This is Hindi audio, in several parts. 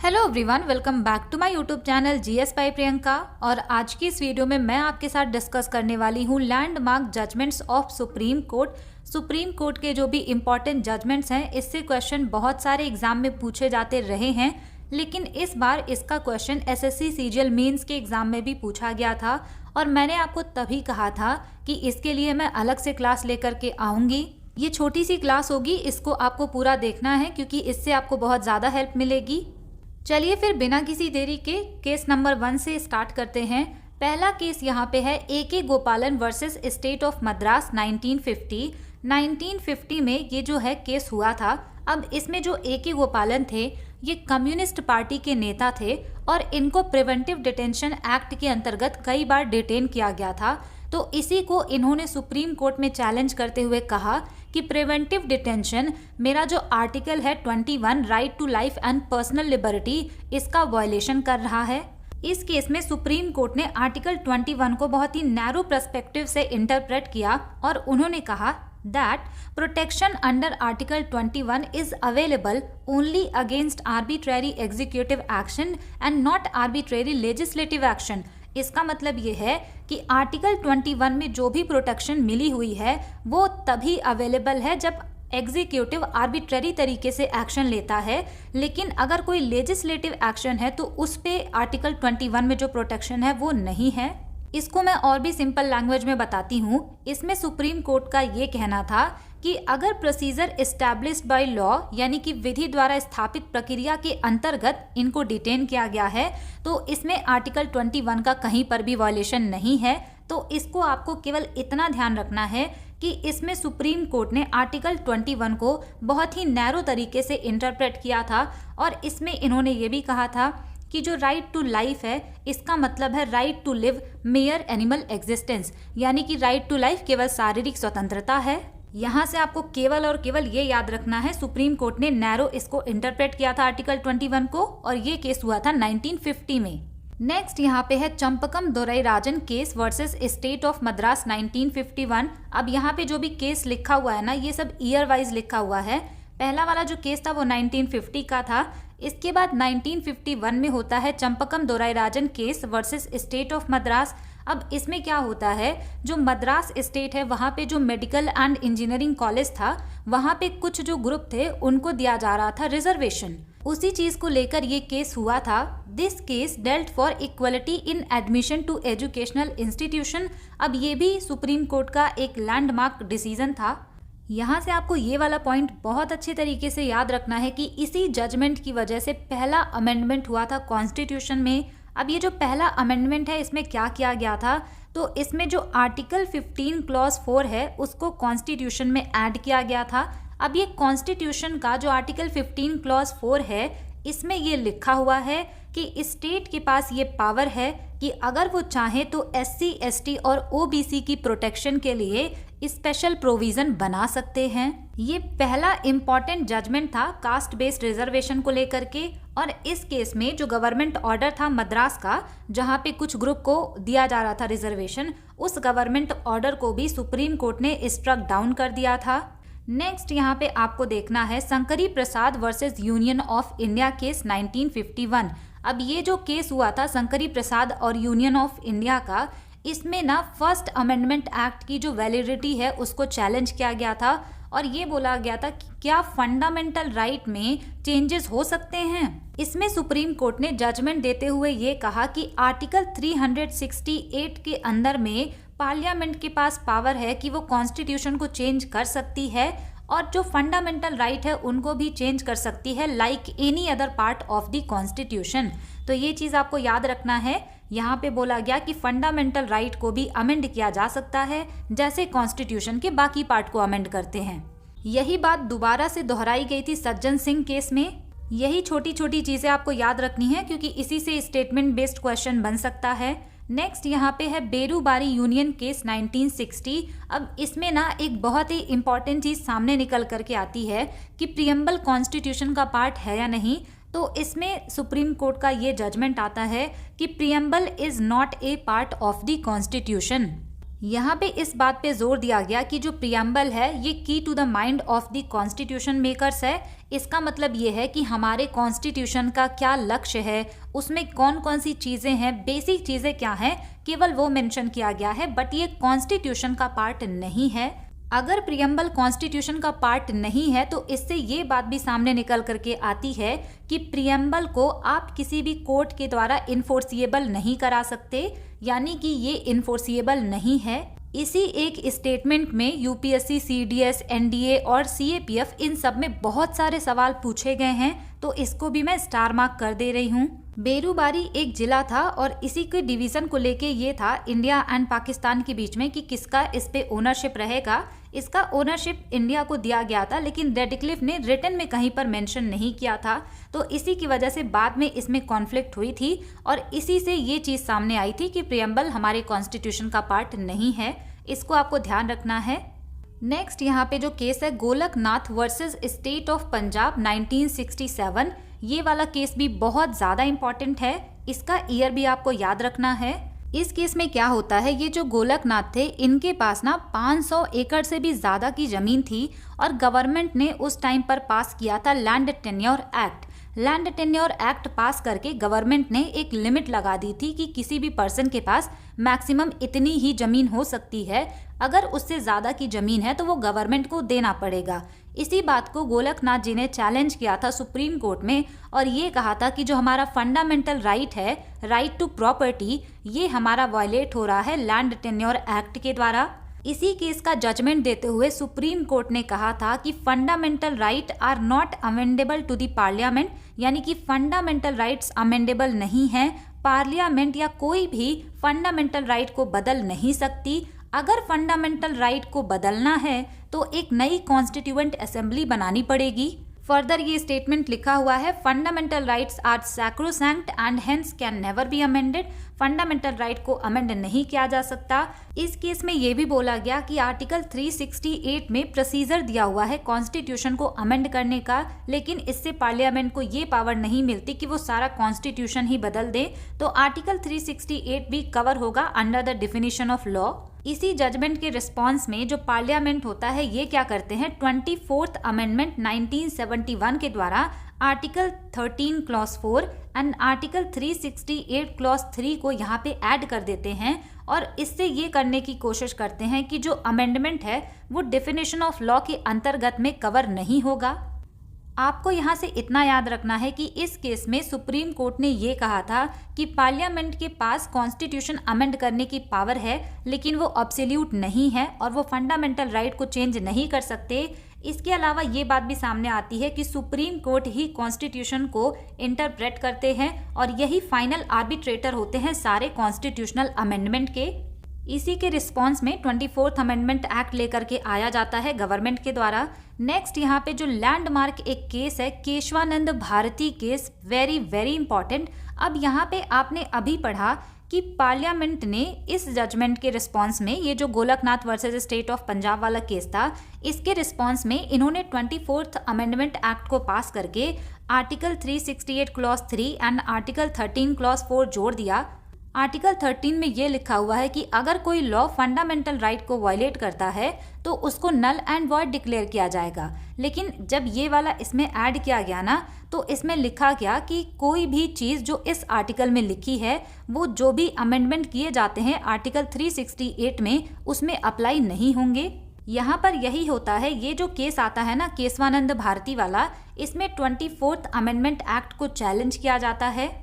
Hello everyone, welcome back to my YouTube channel GS by Priyanka. और आज की इस वीडियो में मैं आपके साथ डिस्कस करने वाली हूँ landmark judgments of supreme court. Supreme court के जो भी इम्पोर्टेंट जजमेंट्स हैं, इससे क्वेश्चन बहुत सारे एग्जाम में पूछे जाते रहे हैं, लेकिन इस बार इसका क्वेश्चन एसएससी सीजीएल मेंस के एग्जाम में भी पूछा गया था। और मैंने आपको तभी कहा था कि इसके लिए मैं अलग से क्लास लेकर के आऊँगी। ये छोटी सी क्लास होगी, इसको आपको पूरा देखना है क्योंकि इससे आपको बहुत ज़्यादा हेल्प मिलेगी। चलिए फिर बिना किसी देरी के केस नंबर 1 से स्टार्ट करते हैं। पहला केस यहाँ पे है ए.के. गोपालन वर्सेस स्टेट ऑफ मद्रास 1950 में ये जो है केस हुआ था। अब इसमें जो ए.के. गोपालन थे ये कम्युनिस्ट पार्टी के नेता थे और इनको प्रिवेंटिव डिटेंशन एक्ट के अंतर्गत कई बार डिटेन किया गया था। तो इसी को इन्होंने सुप्रीम कोर्ट में चैलेंज करते हुए कहा कि प्रिवेंटिव डिटेंशन मेरा जो आर्टिकल है 21 right to life and personal liberty, इसका वायलेशन कर रहा है। इस केस में सुप्रीम कोर्ट ने आर्टिकल 21 को बहुत ही नैरो पर्सपेक्टिव से इंटरप्रेट किया और उन्होंने कहा that protection under Article 21 is available only against arbitrary executive action and not arbitrary legislative action। इसका मतलब ये है कि आर्टिकल 21 में जो भी प्रोटेक्शन मिली हुई है वो तभी अवेलेबल है जब एग्जीक्यूटिव आर्बिट्ररी तरीके से एक्शन लेता है, लेकिन अगर कोई लेजिस्लेटिव एक्शन है तो उस पे आर्टिकल 21 में जो प्रोटेक्शन है वो नहीं है। इसको मैं और भी सिंपल लैंग्वेज में बताती हूँ। इसमें सुप्रीम कोर्ट का ये कहना था कि अगर प्रोसीजर एस्टैब्लिश्ड बाय लॉ यानी कि विधि द्वारा स्थापित प्रक्रिया के अंतर्गत इनको डिटेन किया गया है तो इसमें आर्टिकल 21 का कहीं पर भी वायलेशन नहीं है। तो इसको आपको केवल इतना ध्यान रखना है कि इसमें सुप्रीम कोर्ट ने आर्टिकल 21 को बहुत ही नैरो तरीके से इंटरप्रेट किया था और इसमें इन्होंने ये भी कहा था कि जो राइट टू लाइफ है इसका मतलब है right to live mere animal existence, यानी कि राइट टू लाइफ केवल शारीरिक स्वतंत्रता है। यहाँ से आपको केवल और केवल ये याद रखना है, सुप्रीम कोर्ट ने नैरो इसको इंटरप्रेट किया था आर्टिकल 21 को और ये केस हुआ था 1950 में। नेक्स्ट यहाँ पे है Champakam Dorairajan case versus state of Madras 1951। अब यहाँ पे जो भी केस लिखा हुआ है ना, ये सब ईयर वाइज लिखा हुआ है। पहला वाला जो केस था वो 1950 का था। इसके बाद 1951 में होता है Champakam Dorairajan case versus state of Madras. अब इसमें क्या होता है, जो मद्रास स्टेट है वहाँ पे जो मेडिकल एंड इंजीनियरिंग कॉलेज था वहाँ पे कुछ जो ग्रुप थे उनको दिया जा रहा था रिजर्वेशन। उसी चीज को लेकर ये केस हुआ था। This case dealt for equality in admission to educational institution. अब ये भी सुप्रीम कोर्ट का एक लैंडमार्क डिसीजन था। यहाँ से आपको ये वाला पॉइंट बहुत अच्छे तरीके से याद रखना है कि इसी जजमेंट की वजह से पहला अमेंडमेंट हुआ था कॉन्स्टिट्यूशन में। अब ये जो पहला अमेंडमेंट है इसमें क्या किया गया था, तो इसमें जो आर्टिकल 15 क्लॉज 4 है उसको कॉन्स्टिट्यूशन में ऐड किया गया था। अब ये कॉन्स्टिट्यूशन का जो आर्टिकल 15 क्लॉज 4 है इसमें ये लिखा हुआ है कि स्टेट के पास ये पावर है कि अगर वो चाहे तो एससी, एसटी और ओबीसी की प्रोटेक्शन के लिए स्पेशल प्रोविजन बना सकते हैं। ये पहला इम्पॉर्टेंट जजमेंट था कास्ट बेस्ड रिजर्वेशन को लेकर के। और इस केस में जो गवर्नमेंट ऑर्डर था मद्रास का, जहां पे कुछ ग्रुप को दिया जा रहा था रिजर्वेशन, उस गवर्नमेंट ऑर्डर को भी सुप्रीम कोर्ट ने स्ट्रक डाउन कर दिया था। नेक्स्ट यहाँ पे आपको देखना है Shankari Prasad versus union of India case 1951। अब ये जो केस हुआ था शंकरी प्रसाद और यूनियन ऑफ इंडिया का, इसमें ना फर्स्ट अमेंडमेंट एक्ट की जो वैलिडिटी है उसको चैलेंज किया गया था और ये बोला गया था कि क्या फंडामेंटल राइट में चेंजेस हो सकते हैं। इसमें सुप्रीम कोर्ट ने जजमेंट देते हुए ये कहा कि आर्टिकल 368 के अंदर में पार्लियामेंट के पास पावर है कि वो कॉन्स्टिट्यूशन को चेंज कर सकती है और जो फंडामेंटल राइट है उनको भी चेंज कर सकती है like any other part of the constitution. तो ये चीज़ आपको याद रखना है। यहाँ पे बोला गया कि फंडामेंटल राइट को भी अमेंड किया जा सकता है जैसे कॉन्स्टिट्यूशन के बाकी पार्ट को अमेंड करते हैं। यही बात दोबारा से दोहराई गई थी सज्जन सिंह केस में। यही छोटी छोटी चीज़ें आपको याद रखनी है क्योंकि इसी से स्टेटमेंट बेस्ड क्वेश्चन बन सकता है। नेक्स्ट यहाँ पे है बेरूबारी यूनियन केस 1960। अब इसमें ना एक बहुत ही इंपॉर्टेंट चीज़ सामने निकल करके आती है कि प्रियम्बल कॉन्स्टिट्यूशन का पार्ट है या नहीं। तो इसमें सुप्रीम कोर्ट का ये जजमेंट आता है कि preamble is not a part of the constitution. यहाँ पे इस बात पे जोर दिया गया कि जो प्रियम्बल है ये key to the mind of the constitution makers है। इसका मतलब ये है कि हमारे कॉन्स्टिट्यूशन का क्या लक्ष्य है, उसमें कौन कौन सी चीजें हैं, बेसिक चीजें क्या हैं, केवल वो मेंशन किया गया है, बट ये कॉन्स्टिट्यूशन का पार्ट नहीं है। अगर प्रियम्बल कॉन्स्टिट्यूशन का पार्ट नहीं है तो इससे ये बात भी सामने निकल करके आती है कि प्रियम्बल को आप किसी भी कोर्ट के द्वारा इन्फोर्सिएबल नहीं करा सकते, यानी कि ये इन्फोर्सिएबल नहीं है। इसी एक स्टेटमेंट में यूपीएससी, सीडीएस, एनडीए और सीएपीएफ इन सब में बहुत सारे सवाल पूछे गए हैं, तो इसको भी मैं स्टार मार्क कर दे रही हूँ। बेरूबारी एक जिला था और इसी के डिवीजन को लेके ये था इंडिया एंड पाकिस्तान के बीच में कि किसका इस पे ओनरशिप रहेगा। इसका ओनरशिप इंडिया को दिया गया था, लेकिन रेडक्लिफ ने रिटन में कहीं पर मेंशन नहीं किया था, तो इसी की वजह से बाद में इसमें कॉन्फ्लिक्ट हुई थी और इसी से ये चीज़ सामने आई थी कि प्रियम्बल हमारे कॉन्स्टिट्यूशन का पार्ट नहीं है। इसको आपको ध्यान रखना है। नेक्स्ट यहाँ पे जो केस है Golaknath versus state of Punjab 1967, ये वाला केस भी बहुत ज़्यादा इम्पॉर्टेंट है। इसका ईयर भी आपको याद रखना है। इस केस में क्या होता है, ये जो गोलकनाथ थे इनके पास ना 500 एकड़ से भी ज़्यादा की ज़मीन थी और गवर्नमेंट ने उस टाइम पर पास किया था land tenure act. Land tenure act पास करके गवर्नमेंट ने एक लिमिट लगा दी थी कि किसी भी पर्सन के पास मैक्सिमम इतनी ही ज़मीन हो सकती है। अगर उससे ज़्यादा की ज़मीन है तो वो गवर्नमेंट को देना पड़ेगा। इसी बात को गोलकनाथ जी ने चैलेंज किया था सुप्रीम कोर्ट में और ये कहा था कि जो हमारा फंडामेंटल राइट है, राइट टू प्रॉपर्टी, ये हमारा वायलेट हो रहा है लैंड टेन्योर एक्ट के द्वारा। इसी केस का जजमेंट देते हुए सुप्रीम कोर्ट ने कहा था कि fundamental right are not amendable to the parliament, यानी कि फंडामेंटल राइट्स अमेंडेबल नहीं हैं। पार्लियामेंट या कोई भी फंडामेंटल राइट को बदल नहीं सकती। अगर फंडामेंटल राइट को बदलना है तो एक नई कॉन्स्टिट्यूएंट असेंबली बनानी पड़ेगी। फर्दर ये स्टेटमेंट लिखा हुआ है, fundamental rights are sacrosanct and hence can never be amended. Fundamental right को अमेंड नहीं किया जा सकता। इस केस में ये भी बोला गया कि आर्टिकल 368 में प्रोसीजर दिया हुआ है कॉन्स्टिट्यूशन को अमेंड करने का, लेकिन इससे पार्लियामेंट को ये पावर नहीं मिलती कि वो सारा कॉन्स्टिट्यूशन ही बदल दे। तो आर्टिकल 368 भी कवर होगा under the definition of law. इसी जजमेंट के रिस्पॉन्स में जो पार्लियामेंट होता है ये क्या करते हैं, 24th अमेंडमेंट 1971 के द्वारा article 13 clause 4 and article 368 clause 3 को यहाँ पे ऐड कर देते हैं और इससे ये करने की कोशिश करते हैं कि जो अमेंडमेंट है वो डेफिनेशन ऑफ लॉ के अंतर्गत में कवर नहीं होगा। आपको यहाँ से इतना याद रखना है कि इस केस में सुप्रीम कोर्ट ने ये कहा था कि पार्लियामेंट के पास कॉन्स्टिट्यूशन अमेंड करने की पावर है, लेकिन वो अब्सोल्यूट नहीं है और वो फंडामेंटल राइट को चेंज नहीं कर सकते। इसके अलावा ये बात भी सामने आती है कि सुप्रीम कोर्ट ही कॉन्स्टिट्यूशन को इंटरप्रेट करते हैं और यही फाइनल आर्बिट्रेटर होते हैं सारे कॉन्स्टिट्यूशनल अमेंडमेंट के। इसी के रिस्पॉन्स में 24th अमेंडमेंट एक्ट लेकर के आया जाता है गवर्नमेंट के द्वारा। नेक्स्ट यहाँ पे जो लैंडमार्क एक केस है, Keshavananda Bharati case, very very important. अब यहाँ पे आपने अभी पढ़ा कि पार्लियामेंट ने इस जजमेंट के रिस्पॉन्स में, ये जो Golaknath versus state of Punjab वाला केस था, इसके रिस्पॉन्स में इन्होंने 24th अमेंडमेंट एक्ट को पास करके article 368 clause 3 and article 13 clause 4 जोड़ दिया। आर्टिकल 13 में ये लिखा हुआ है कि अगर कोई लॉ फंडामेंटल राइट को वायलेट करता है तो उसको नल एंड वॉइड डिक्लेयर किया जाएगा। लेकिन जब ये वाला इसमें ऐड किया गया ना, तो इसमें लिखा गया कि कोई भी चीज़ जो इस आर्टिकल में लिखी है वो जो भी अमेंडमेंट किए जाते हैं आर्टिकल 368 में, उसमें अप्लाई नहीं होंगे। यहाँ पर यही होता है। ये जो केस आता है ना केशवानंद भारती वाला, इसमें 24th अमेंडमेंट एक्ट को चैलेंज किया जाता है।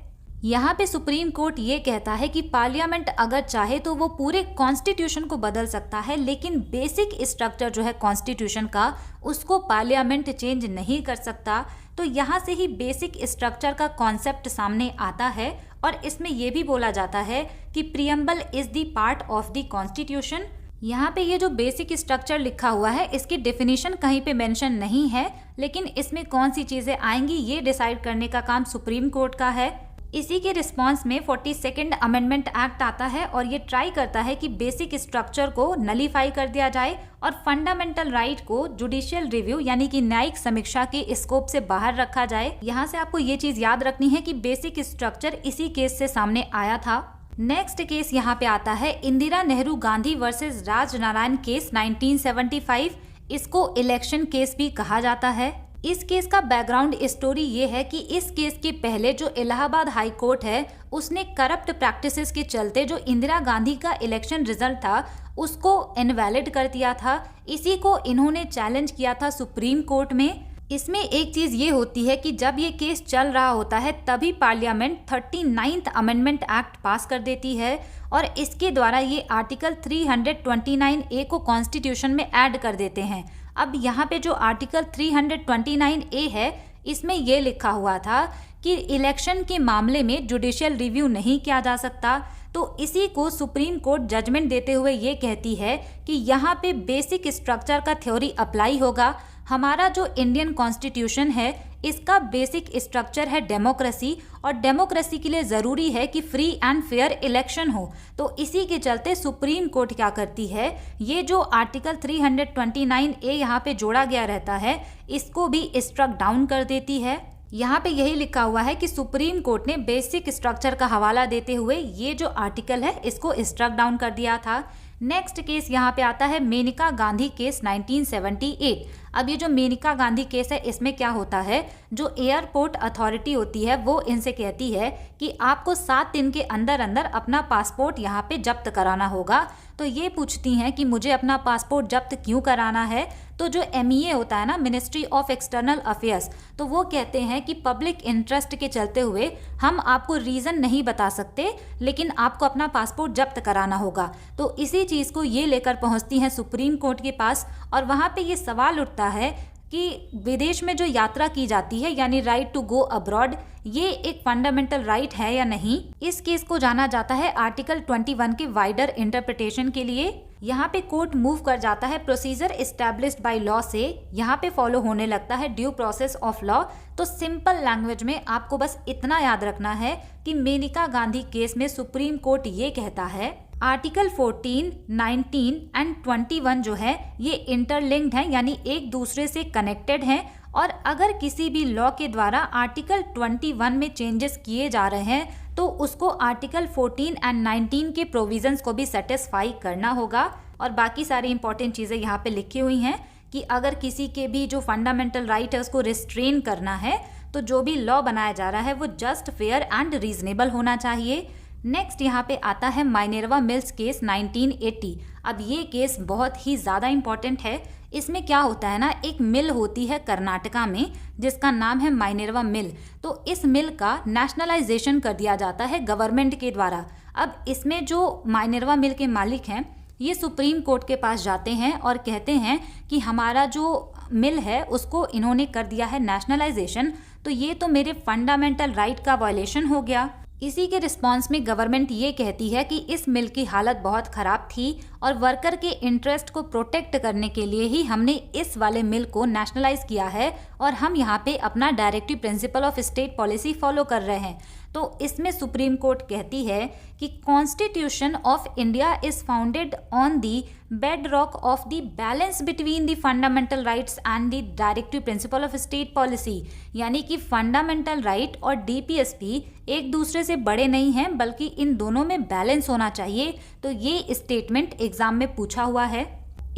यहाँ पे सुप्रीम कोर्ट ये कहता है कि पार्लियामेंट अगर चाहे तो वो पूरे कॉन्स्टिट्यूशन को बदल सकता है, लेकिन बेसिक स्ट्रक्चर जो है कॉन्स्टिट्यूशन का, उसको पार्लियामेंट चेंज नहीं कर सकता। तो यहाँ से ही बेसिक स्ट्रक्चर का कॉन्सेप्ट सामने आता है और इसमें ये भी बोला जाता है कि preamble is the part of the constitution. यहाँ पे ये जो बेसिक स्ट्रक्चर लिखा हुआ है इसकी डेफिनेशन कहीं पे मेंशन नहीं है, लेकिन इसमें कौन सी चीज़ें आएंगी ये डिसाइड करने का काम सुप्रीम कोर्ट का है। इसी के रिस्पॉन्स में 42nd अमेंडमेंट एक्ट आता है और ये ट्राई करता है कि बेसिक स्ट्रक्चर को नलीफाई कर दिया जाए और फंडामेंटल राइट को जुडिशियल रिव्यू यानी कि न्यायिक समीक्षा के स्कोप से बाहर रखा जाए। यहाँ से आपको ये चीज़ याद रखनी है कि बेसिक स्ट्रक्चर इसी केस से सामने आया था। नेक्स्ट केस यहाँ पे आता है इंदिरा नेहरू गांधी वर्सेस राजनारायण केस 1975। इसको इलेक्शन केस भी कहा जाता है। इस केस का बैकग्राउंड स्टोरी ये है कि इस केस के पहले जो इलाहाबाद हाई कोर्ट है उसने करप्ट प्रैक्टिसेस के चलते जो इंदिरा गांधी का इलेक्शन रिजल्ट था उसको इनवैलिड कर दिया था। इसी को इन्होंने चैलेंज किया था सुप्रीम कोर्ट में। इसमें एक चीज ये होती है कि जब ये केस चल रहा होता है तभी पार्लियामेंट 39th अमेंडमेंट एक्ट पास कर देती है और इसके द्वारा ये आर्टिकल 329A को कॉन्स्टिट्यूशन में ऐड कर देते हैं। अब यहाँ पे जो आर्टिकल 329A है इसमें ये लिखा हुआ था कि इलेक्शन के मामले में जुडिशियल रिव्यू नहीं किया जा सकता। तो इसी को सुप्रीम कोर्ट जजमेंट देते हुए ये कहती है कि यहाँ पे बेसिक स्ट्रक्चर का थ्योरी अप्लाई होगा। हमारा जो इंडियन कॉन्स्टिट्यूशन है इसका बेसिक स्ट्रक्चर है डेमोक्रेसी और डेमोक्रेसी के लिए ज़रूरी है कि फ्री एंड फेयर इलेक्शन हो। तो इसी के चलते सुप्रीम कोर्ट क्या करती है, ये जो आर्टिकल 329A यहाँ पे जोड़ा गया रहता है इसको भी स्ट्रक डाउन कर देती है। यहाँ पे यही लिखा हुआ है कि सुप्रीम कोर्ट ने बेसिक स्ट्रक्चर का हवाला देते हुए ये जो आर्टिकल है इसको स्ट्रक डाउन कर दिया था। नेक्स्ट केस यहाँ पे आता है मेनका गांधी केस 1978। अब ये जो मेनका गांधी केस है इसमें क्या होता है, जो एयरपोर्ट अथॉरिटी होती है वो इनसे कहती है कि आपको 7 दिन के अंदर अंदर अपना पासपोर्ट यहाँ पे जब्त कराना होगा। तो ये पूछती हैं कि मुझे अपना पासपोर्ट जब्त क्यों कराना है। तो जो MEA होता है ना, मिनिस्ट्री ऑफ एक्सटर्नल अफेयर्स, तो वो कहते हैं कि पब्लिक इंटरेस्ट के चलते हुए हम आपको रीज़न नहीं बता सकते लेकिन आपको अपना पासपोर्ट जब्त कराना होगा। तो इसी चीज़ को ये लेकर पहुंचती हैं सुप्रीम कोर्ट के पास और वहाँ पे ये सवाल उठता है कि विदेश में जो यात्रा की जाती है यानी राइट टू गो अब्रॉड, ये एक फंडामेंटल राइट है या नहीं। इस केस को जाना जाता है आर्टिकल 21 के वाइडर इंटरप्रिटेशन के लिए। यहाँ पे कोर्ट मूव कर जाता है प्रोसीजर एस्टैब्लिश्ड बाय लॉ से, यहाँ पे फॉलो होने लगता है ड्यू प्रोसेस ऑफ लॉ। तो सिंपल लैंग्वेज में आपको बस इतना याद रखना है कि मेनका गांधी केस में सुप्रीम कोर्ट ये कहता है आर्टिकल 14, 19 एंड 21 जो है ये इंटरलिंक्ड हैं यानी एक दूसरे से कनेक्टेड हैं और अगर किसी भी लॉ के द्वारा आर्टिकल 21 में चेंजेस किए जा रहे हैं तो उसको आर्टिकल 14 एंड 19 के प्रोविजंस को भी सेटिस्फाई करना होगा। और बाकी सारी इंपॉर्टेंट चीज़ें यहाँ पे लिखी हुई हैं कि अगर किसी के भी जो फंडामेंटल राइट है उसको रिस्ट्रेन करना है तो जो भी लॉ बनाया जा रहा है वो जस्ट, फेयर एंड रीजनेबल होना चाहिए। नेक्स्ट यहाँ पे आता है माइनर्वा मिल्स केस 1980। अब ये केस बहुत ही ज़्यादा इम्पॉर्टेंट है। इसमें क्या होता है ना, एक मिल होती है कर्नाटका में जिसका नाम है माइनर्वा मिल। तो इस मिल का नेशनलाइजेशन कर दिया जाता है गवर्नमेंट के द्वारा। अब इसमें जो माइनर्वा मिल के मालिक हैं ये सुप्रीम कोर्ट के पास जाते हैं और कहते हैं कि हमारा जो मिल है उसको इन्होंने कर दिया है नेशनलाइजेशन, तो ये तो मेरे फंडामेंटल राइट का वायलेशन हो गया। इसी के रिस्पांस में गवर्नमेंट ये कहती है कि इस मिल की हालत बहुत ख़राब थी और वर्कर के इंटरेस्ट को प्रोटेक्ट करने के लिए ही हमने इस वाले मिल को नेशनलाइज किया है और हम यहाँ पे अपना directive principle of state policy follow कर रहे हैं। तो इसमें सुप्रीम कोर्ट कहती है कि constitution of India is founded on the bed rock of the balance between the fundamental rights and the directive principle of state policy. यानी कि फंडामेंटल राइट और DPSP एक दूसरे से बड़े नहीं हैं बल्कि इन दोनों में बैलेंस होना चाहिए। तो ये स्टेटमेंट एग्जाम में पूछा हुआ है।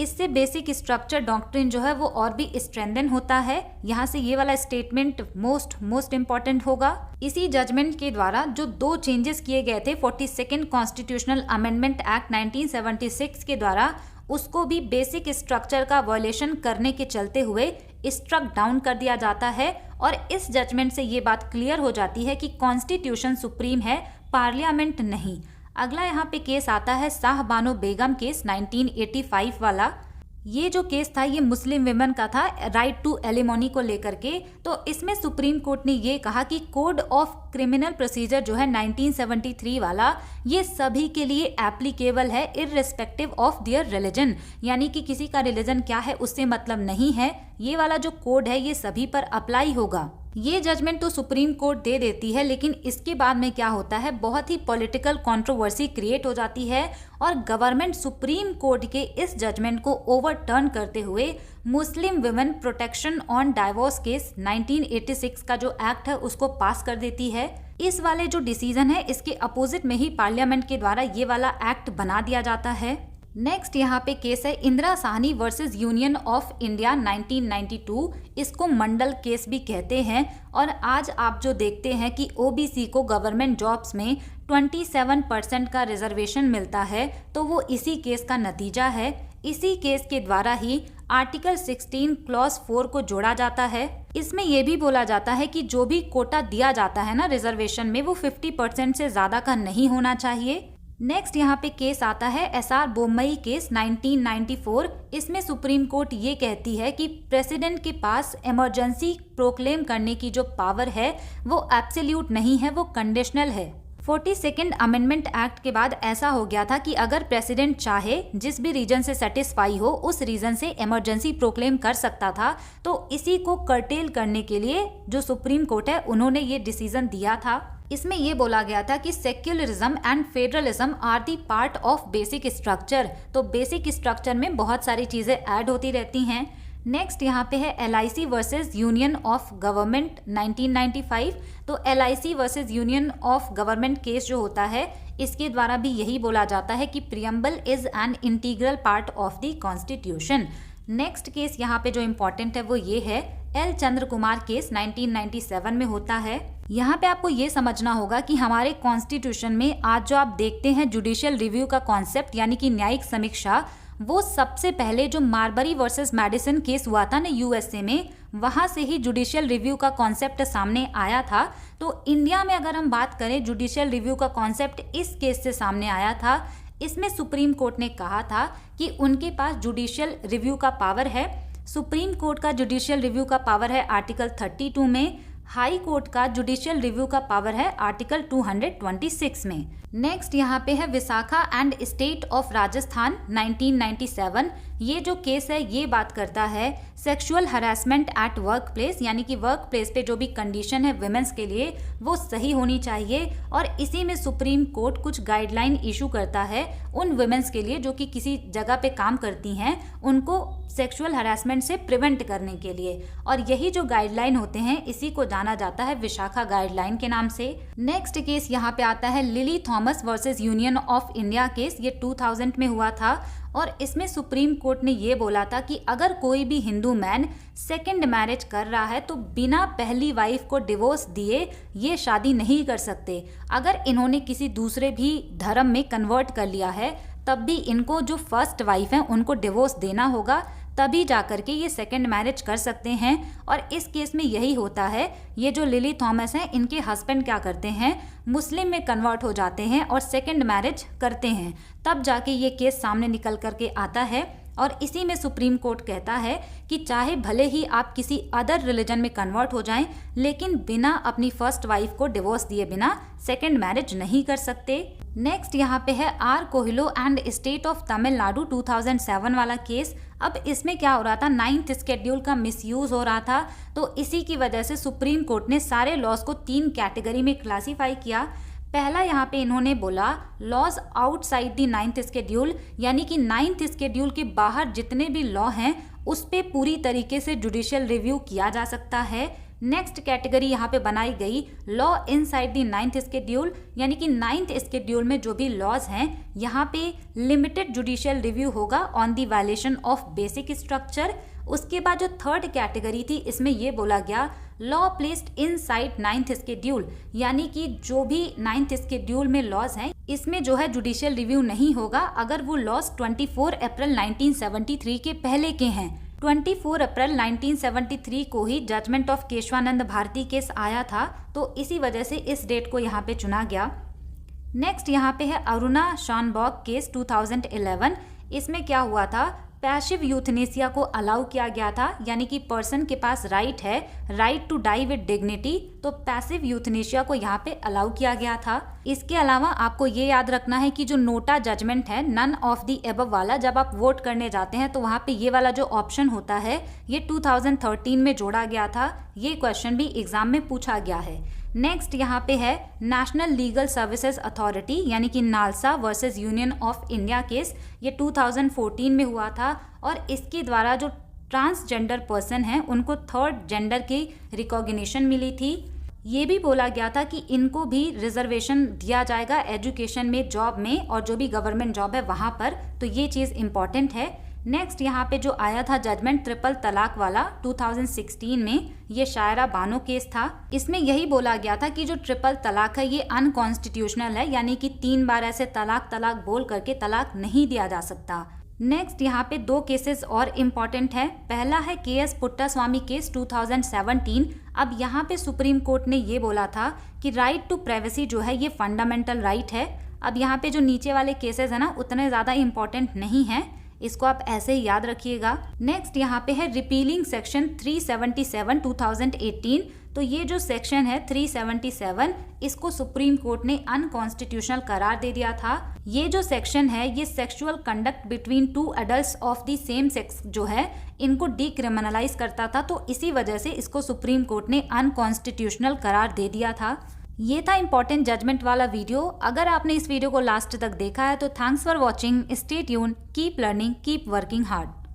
इससे बेसिक स्ट्रक्चर डॉक्ट्रिन जो है वो और भी स्ट्रेंथन होता है। यहाँ से ये वाला स्टेटमेंट मोस्ट इम्पॉर्टेंट होगा। इसी जजमेंट के द्वारा जो 2 चेंजेस किए गए थे 42nd कॉन्स्टिट्यूशनल अमेंडमेंट एक्ट 1976 के द्वारा, उसको भी बेसिक स्ट्रक्चर का वायलेशन करने के चलते हुए स्ट्रक डाउन कर दिया जाता है। और इस जजमेंट से ये बात क्लियर हो जाती है कि कॉन्स्टिट्यूशन सुप्रीम है, पार्लियामेंट नहीं। अगला यहाँ पे केस आता है शाह बानो बेगम केस 1985 वाला। ये जो केस था ये मुस्लिम विमेन का था राइट टू एलिमोनी को लेकर के। तो इसमें सुप्रीम कोर्ट ने ये कहा कि कोड ऑफ क्रिमिनल प्रोसीजर जो है 1973 वाला ये सभी के लिए एप्लीकेबल है इररिस्पेक्टिव ऑफ देयर रिलीजन। यानी कि किसी का रिलीजन क्या है उससे मतलब नहीं है, ये वाला जो कोड है ये सभी पर अप्लाई होगा। ये जजमेंट तो सुप्रीम कोर्ट दे देती है लेकिन इसके बाद में क्या होता है, बहुत ही पॉलिटिकल कंट्रोवर्सी क्रिएट हो जाती है और गवर्नमेंट सुप्रीम कोर्ट के इस जजमेंट को ओवरटर्न करते हुए Muslim women protection on divorce case 1986 का जो एक्ट है उसको पास कर देती है। इस वाले जो डिसीजन है इसके अपोजिट में ही पार्लियामेंट के द्वारा ये वाला एक्ट बना दिया जाता है। नेक्स्ट यहाँ पे केस है Indira Sahni versus union of India 1992। इसको मंडल केस भी कहते हैं। और आज आप जो देखते हैं कि ओबीसी को गवर्नमेंट जॉब्स में 27% का रिजर्वेशन मिलता है, तो वो इसी केस का नतीजा है। इसी केस के द्वारा ही आर्टिकल 16 क्लॉज 4 को जोड़ा जाता है। इसमें यह भी बोला जाता है कि जो भी कोटा दिया जाता है ना रिजर्वेशन में, वो 50% से ज्यादा का नहीं होना चाहिए। नेक्स्ट यहाँ पे केस आता है एसआर बोम्मई केस 1994। इसमें सुप्रीम कोर्ट ये कहती है कि प्रेसिडेंट के पास इमरजेंसी प्रोक्लेम करने की जो पावर है वो एब्सोल्यूट नहीं है, वो कंडीशनल है। 42nd अमेंडमेंट एक्ट के बाद ऐसा हो गया था कि अगर प्रेसिडेंट चाहे जिस भी रीजन से सेटिस्फाई हो उस रीजन से इमरजेंसी प्रोक्लेम कर सकता था। तो इसी को कर्टेल करने के लिए जो सुप्रीम कोर्ट है उन्होंने ये डिसीजन दिया था। इसमें ये बोला गया था कि secularism and federalism are the part of basic structure. तो बेसिक स्ट्रक्चर में बहुत सारी चीजें ऐड होती रहती हैं। नेक्स्ट यहाँ पे है LIC versus union of government 1995। तो LIC versus union of government case जो होता है इसके द्वारा भी यही बोला जाता है कि preamble is an integral part of the constitution. Next case यहाँ पे जो इम्पोर्टेंट है वो ये है L चंद्र कुमार केस 1997 में होता है। यहाँ पे आपको ये समझना होगा कि हमारे कॉन्स्टिट्यूशन में आज जो आप देखते हैं जुडिशियल रिव्यू का कॉन्सेप्ट यानी कि न्यायिक समीक्षा, वो सबसे पहले जो मार्बरी वर्सेस मेडिसन केस हुआ था ना USA में, वहां से ही जुडिशियल रिव्यू का कॉन्सेप्ट सामने आया था। तो इंडिया में अगर हम बात करें जुडिशियल रिव्यू का कॉन्सेप्ट इस केस से सामने आया था। इसमें सुप्रीम कोर्ट ने कहा था कि उनके पास जुडिशियल रिव्यू का पावर है। सुप्रीम कोर्ट का जुडिशियल रिव्यू का पावर है आर्टिकल 32 में। हाई कोर्ट का जुडिशियल रिव्यू का पावर है आर्टिकल 226 में। नेक्स्ट यहाँ पे है Vishakha and state of Rajasthan 1997। ये जो केस है ये बात करता है sexual harassment at work place, यानी कि वर्क प्लेस पे जो भी कंडीशन है वुमेन्स के लिए वो सही होनी चाहिए। और इसी में सुप्रीम कोर्ट कुछ गाइडलाइन इशू करता है उन वुमेन्स के लिए जो कि किसी जगह पे काम करती हैं, उनको सेक्सुअल हरासमेंट से प्रिवेंट करने के लिए। और यही जो गाइडलाइन होते हैं इसी को जाना जाता है विशाखा गाइडलाइन के नाम से। नेक्स्ट केस यहाँ पे आता है lily Thomas versus union of India case. ये 2000 में हुआ था और इसमें सुप्रीम कोर्ट ने ये बोला था कि अगर कोई भी हिंदू मैन सेकंड मैरिज कर रहा है तो बिना पहली वाइफ को डिवोर्स दिए ये शादी नहीं कर सकते। अगर इन्होंने किसी दूसरे भी धर्म में कन्वर्ट कर लिया है तब भी इनको जो फर्स्ट वाइफ है उनको डिवोर्स देना होगा, तभी जाकर के ये सेकंड मैरिज कर सकते हैं। और इस केस में यही होता है। ये जो लिली थॉमस हैं इनके हस्बैंड क्या करते हैं, मुस्लिम में कन्वर्ट हो जाते हैं और सेकंड मैरिज करते हैं, तब जाके ये केस सामने निकल करके आता है। और इसी में सुप्रीम कोर्ट कहता है कि चाहे भले ही आप किसी अदर रिलीजन में कन्वर्ट हो जाएं, लेकिन बिना अपनी फर्स्ट वाइफ को डिवोर्स दिए बिना सेकंड मैरिज नहीं कर सकते। नेक्स्ट यहाँ पे है R Coelho and state of Tamil Nadu 2007 वाला केस। अब इसमें क्या हो रहा था, 9th शेड्यूल का मिसयूज हो रहा था। तो इसी की वजह से सुप्रीम कोर्ट ने सारे लॉज को 3 कैटेगरी में क्लासीफाई किया। पहला यहाँ पे इन्होंने बोला laws outside the 9th schedule, यानी कि 9th शेड्यूल के बाहर जितने भी लॉ हैं उस पे पूरी तरीके से जुडिशियल रिव्यू किया जा सकता है। नेक्स्ट कैटेगरी यहाँ पे बनाई गई law inside the 9th schedule, यानी कि 9th शेड्यूल में जो भी लॉज हैं यहाँ पे लिमिटेड जुडिशियल रिव्यू होगा on the violation of basic structure. उसके बाद जो थर्ड कैटेगरी थी इसमें ये बोला गया law placed inside 9th schedule, यानी कि जो भी 9th शेड्यूल में लॉज हैं इसमें जो है जुडिशियल रिव्यू नहीं होगा अगर वो लॉज 24 अप्रैल 1973 के पहले के हैं। 24 अप्रैल 1973 को ही judgement of Keshavananda Bharati case आया था, तो इसी वजह से इस डेट को यहाँ पे चुना गया। नेक्स्ट यहाँ पे है अरुणा शॉनबॉग केस 2011। इसमें क्या हुआ था, पैसिव यूथनेसिया को अलाउ किया गया था, यानी कि पर्सन के पास राइट है, right to die with dignity, तो पैसिव यूथनेसिया को यहाँ पे अलाउ किया गया था। इसके अलावा आपको ये याद रखना है कि जो नोटा जजमेंट है नन ऑफ द एबव वाला, जब आप वोट करने जाते हैं तो वहाँ पे ये वाला जो ऑप्शन होता है ये 2013 में जोड़ा गया था। ये क्वेश्चन भी एग्जाम में पूछा गया है। नेक्स्ट यहाँ पे है नेशनल लीगल सर्विसेज अथॉरिटी, यानी कि NALSA versus union of India case. ये 2014 में हुआ था और इसके द्वारा जो ट्रांसजेंडर पर्सन हैं उनको थर्ड जेंडर की रिकॉग्निशन मिली थी। ये भी बोला गया था कि इनको भी रिजर्वेशन दिया जाएगा एजुकेशन में, जॉब में, और जो भी गवर्नमेंट जॉब है वहाँ पर। तो ये चीज़ इंपॉर्टेंट है। नेक्स्ट यहाँ पे जो आया था जजमेंट ट्रिपल तलाक वाला 2016 में, ये शायरा बानो केस था। इसमें यही बोला गया था कि जो ट्रिपल तलाक है ये अनकॉन्स्टिट्यूशनल है, यानी कि 3 बार ऐसे तलाक तलाक बोल करके तलाक नहीं दिया जा सकता। नेक्स्ट यहाँ पे 2 केसेस और इम्पॉर्टेंट है। पहला है केएस पुट्टास्वामी केस 2017। अब यहाँ पे सुप्रीम कोर्ट ने ये बोला था कि राइट टू प्राइवेसी जो है ये फंडामेंटल राइट है। अब यहाँ पे जो नीचे वाले केसेस है ना उतने ज़्यादा इम्पॉर्टेंट नहीं है, इसको आप ऐसे ही याद रखिएगा। नेक्स्ट यहाँ पे है रिपीलिंग सेक्शन 377 2018। तो ये जो सेक्शन है 377, इसको सुप्रीम कोर्ट ने अनकॉन्स्टिट्यूशनल करार दे दिया था। ये जो सेक्शन है ये sexual conduct between 2 adults of the same sex जो है इनको डीक्रिमिनलाइज करता था, तो इसी वजह से इसको सुप्रीम कोर्ट ने अनकॉन्स्टिट्यूशनल करार दे दिया था। ये था इंपॉर्टेंट जजमेंट वाला वीडियो। अगर आपने इस वीडियो को लास्ट तक देखा है तो thanks for watching, stay tuned, keep learning, keep working hard.